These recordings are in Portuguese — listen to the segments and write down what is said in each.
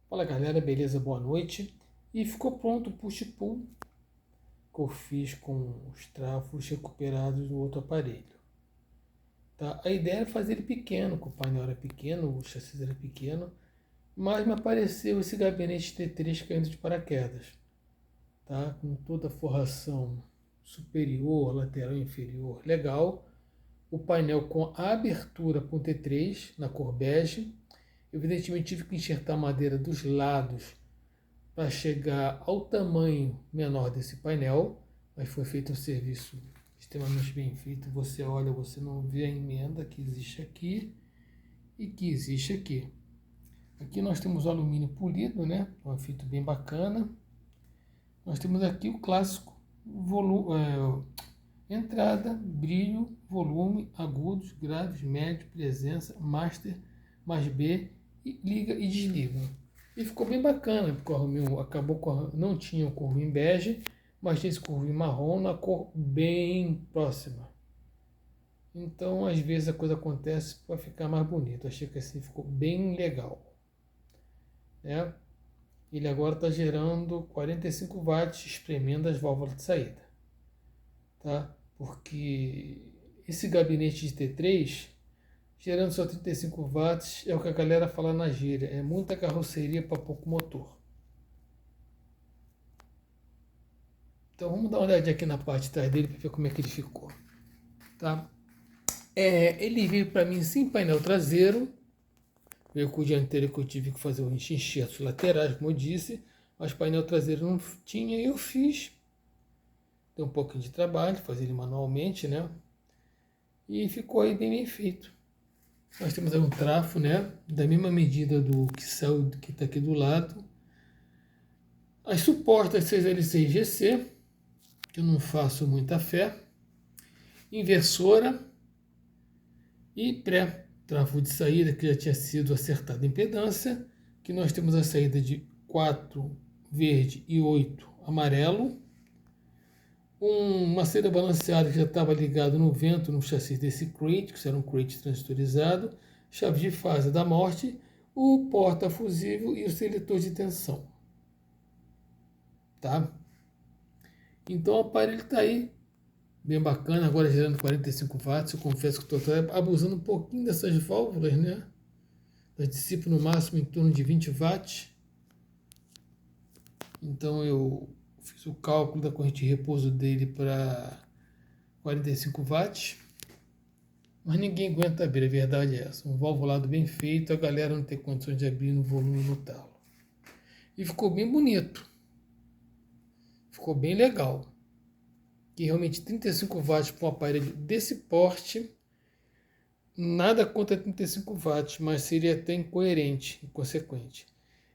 Fala galera, beleza? Boa noite. E ficou pronto o push-pull que eu fiz com os trafos recuperados do outro aparelho. Tá? A ideia era fazer ele pequeno, que o painel era pequeno, o chassi era pequeno, mas me apareceu esse gabinete T3 caindo de paraquedas, tá? Com toda a forração superior, lateral e inferior legal, o painel com a abertura para o T3 na cor bege. Evidentemente tive que enxertar madeira dos lados para chegar ao tamanho menor desse painel, mas foi feito um serviço extremamente bem feito. Você olha, você não vê a emenda que existe aqui e que existe aqui. Aqui nós temos o alumínio polido, né? Um efeito bem bacana. Nós temos aqui o clássico entrada, brilho, volume, agudos, graves, médio, presença, master, mais B, e liga e desliga. E ficou bem bacana, porque o Romeo não tinha o corvinho bege, mas tinha esse corvinho marrom na cor bem próxima. Então, às vezes a coisa acontece para ficar mais bonito. Achei que assim ficou bem legal, né? Ele agora está gerando 45 watts, espremendo as válvulas de saída, tá? Porque esse gabinete de T3 gerando só 35 watts é o que a galera fala na gíria, é muita carroceria para pouco motor. Então vamos dar uma olhadinha aqui na parte de trás dele para ver como é que ele ficou, tá? Ele veio para mim sem painel traseiro, veio com o dianteiro que eu tive que fazer os enxertos laterais, como eu disse, mas painel traseiro não tinha e eu fiz. Deu um pouquinho de trabalho, fazer ele manualmente, né? E ficou aí bem feito. Nós temos aí um trafo, né? Da mesma medida do que saiu, que está aqui do lado. As suportas 6L6GC, que eu não faço muita fé. Inversora e pré-trafo de saída, que já tinha sido acertado a impedância. Que nós temos a saída de 4 verde e 8 amarelo. Uma saída balanceada que já estava ligado no vento no chassi desse crate, que era um crate transistorizado, chave de fase da morte, o porta-fusível e o seletor de tensão. Tá? Então o aparelho está aí, bem bacana, agora gerando 45 watts. Eu confesso que estou abusando um pouquinho dessas válvulas, né? Eu dissipo no máximo em torno de 20 watts. Então eu fiz o cálculo da corrente de repouso dele para 45 watts. Mas ninguém aguenta abrir, a verdade é essa. Um valvulado bem feito, a galera não tem condições de abrir no volume no talo. E ficou bem bonito. Ficou bem legal. Que realmente 35 watts para um aparelho desse porte, nada contra 35 watts, mas seria até incoerente, inconsequente.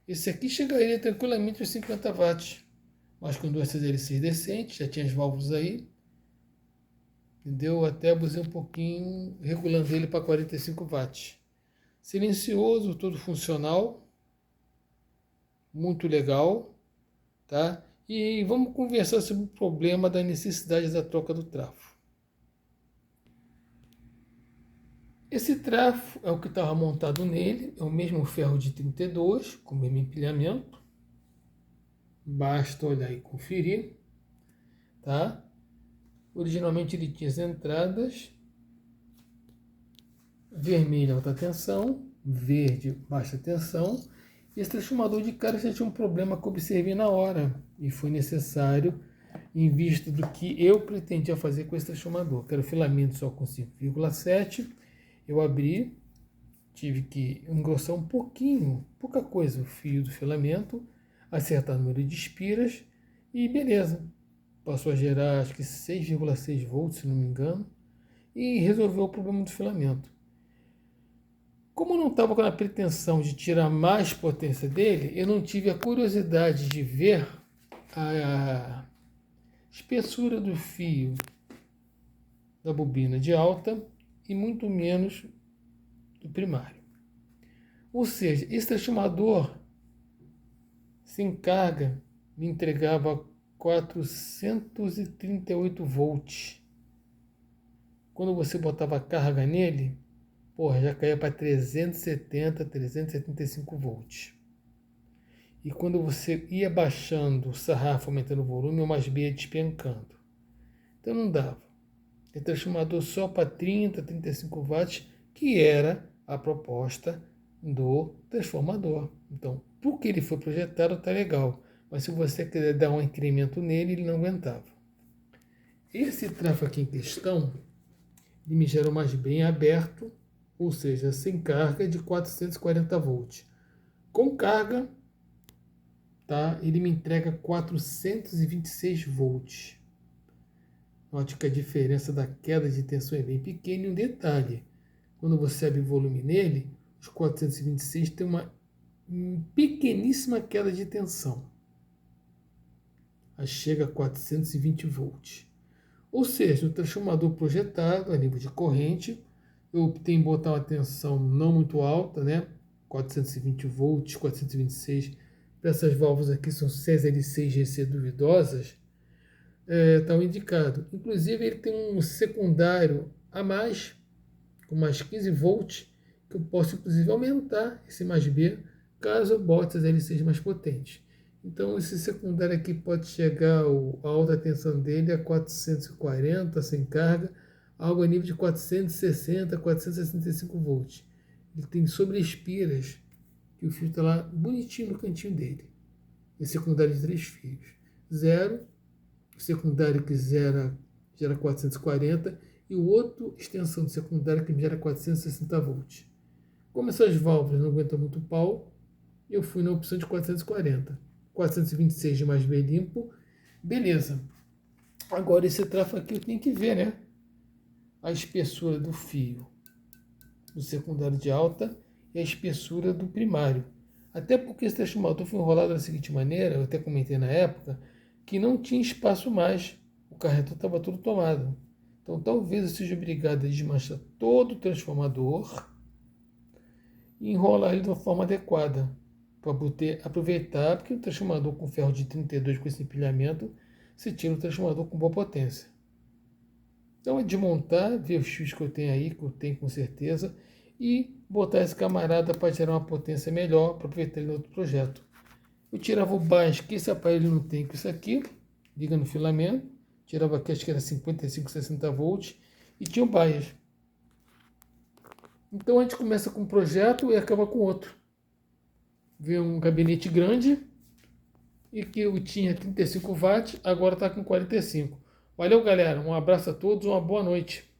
Esse aqui chegaria tranquilamente aos 50 watts, mas com duas CDLCs decentes, já tinha as válvulas aí, entendeu? Até abusei um pouquinho, regulando ele para 45 watts. Silencioso, todo funcional, muito legal, tá? E vamos conversar sobre o problema da necessidade da troca do trafo. Esse trafo é o que estava montado nele, é o mesmo ferro de 32, com o mesmo empilhamento. Basta olhar e conferir, tá? Originalmente ele tinha as entradas vermelho alta tensão, verde baixa tensão. Esse transformador de cara já tinha um problema que eu observei na hora e foi necessário, em vista do que eu pretendia fazer com esse transformador, que era o filamento só com 5,7. Eu abri, tive que engrossar um pouquinho, pouca coisa, o fio do filamento, acertar o número de espiras e beleza. Passou a gerar acho que 6,6 volts, se não me engano, e resolveu o problema do filamento. Como eu não estava com a pretensão de tirar mais potência dele, eu não tive a curiosidade de ver a espessura do fio da bobina de alta e muito menos do primário. Ou seja, esse transformador sem carga me entregava 438 volts. Quando você botava carga nele, porra, já caía para 370, 375 volts. E quando você ia baixando o sarrafo, aumentando o volume, o mais B ia despencando. Então não dava. Tem transformador só para 30, 35 watts, que era a proposta do transformador. Então, por que ele foi projetado, tá legal. Mas se você quiser dar um incremento nele, ele não aguentava. Esse trafo aqui em questão, ele me gera mais bem aberto, ou seja, sem carga, de 440 volts. Com carga, tá, ele me entrega 426 volts. Note que a diferença da queda de tensão é bem pequena. E um detalhe, quando você abre volume nele, os 426 tem uma pequeníssima queda de tensão. Aí chega a 420 volts. Ou seja, o transformador projetado a nível de corrente, eu optei em botar uma tensão não muito alta, né? 420 volts, 426. Essas válvulas aqui são CSL6GC duvidosas, está indicado. Inclusive ele tem um secundário a mais, com mais 15 volts, que eu posso inclusive aumentar esse mais B, caso eu bote as L6 mais potentes. Então esse secundário aqui pode chegar, a alta tensão dele a 440 sem carga, algo a nível de 460, 465 volts. Ele tem sobreespiras, que o fio está lá bonitinho no cantinho dele. Esse secundário de 3 fios. Zero, o secundário que gera 440 e o outro extensão do secundário que gera 460 volts. Como essas válvulas não aguentam muito pau, eu fui na opção de 440. 426 de mais B limpo, beleza. Agora esse trafo aqui eu tenho que ver, né? A espessura do fio do secundário de alta e a espessura do primário. Até porque esse transformador foi enrolado da seguinte maneira, eu até comentei na época, que não tinha espaço mais, o carregador estava todo tomado. Então talvez eu seja obrigado a desmanchar todo o transformador e enrolar ele de uma forma adequada, para poder aproveitar, porque o transformador com ferro de 32 com esse empilhamento, você tira o transformador com boa potência. Então é desmontar, ver os fios que eu tenho aí, que eu tenho com certeza, e botar esse camarada para gerar uma potência melhor, para aproveitar ele no outro projeto. Eu tirava o baixo, que esse aparelho não tem com isso aqui, liga no filamento, tirava aqui, acho que era 55, 60 volts, e tinha o bias. Então a gente começa com um projeto e acaba com outro. Vê um gabinete grande, e que eu tinha 35 watts, agora está com 45. Valeu, galera. Um abraço a todos, uma boa noite.